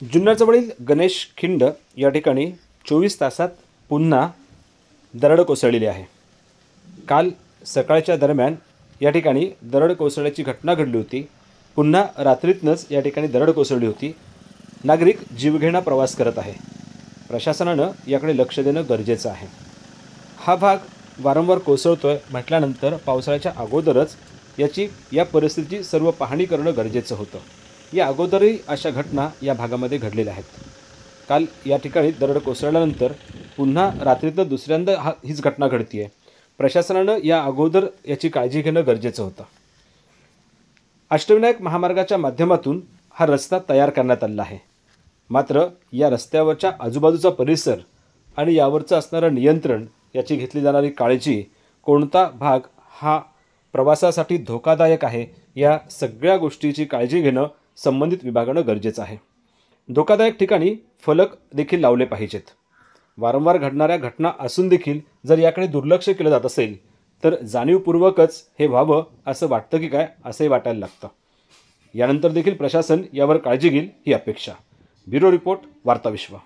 जुन्नरजवळील गणेश खिंड या ठिकाणी 24 तासात पुन्हा दरड कोसळलेली आहे. काल सकाळच्या दरम्यान या ठिकाणी दरड कोसळल्याची घटना घडली होती. पुन्हा रात्रीतनंच या ठिकाणी दरड कोसळली होती. नागरिक जीवघेणा प्रवास करत आहे. प्रशासनानं याकडे लक्ष देणं गरजेचं आहे. हा भाग वारंवार कोसळतोय म्हटल्यानंतर पावसाळ्याच्या अगोदरच या परिस्थितीची सर्व पाहणी करणं गरजेचं होतं. या अगोदरही अशा घटना या भागामध्ये घडलेल्या आहेत. काल या ठिकाणी दरड कोसळल्यानंतर पुन्हा रात्रीतनं दुसऱ्यांदा हीच घटना घडती आहे. प्रशासनानं या अगोदर याची काळजी घेणं गरजेचं होतं. अष्टविनायक महामार्गाच्या माध्यमातून हा रस्ता तयार करण्यात आला आहे. मात्र या रस्त्यावरच्या आजूबाजूचा परिसर आणि यावरचं असणारं नियंत्रण, याची घेतली जाणारी काळजी, कोणता भाग हा प्रवासासाठी धोकादायक आहे, या सगळ्या गोष्टीची काळजी घेणं संबंधित विभागानं गरजेचं आहे. धोकादायक ठिकाणी फलक देखील लावले पाहिजेत. वारंवार घडणाऱ्या घटना असून देखील जर याकडे दुर्लक्ष केलं जात असेल तर जाणीवपूर्वकच हे व्हावं असं वाटतं की काय, असंही वाटायला लागतं. यानंतर देखील प्रशासन यावर काळजी घेईल ही अपेक्षा. Bureau report, वार्ताविश्व.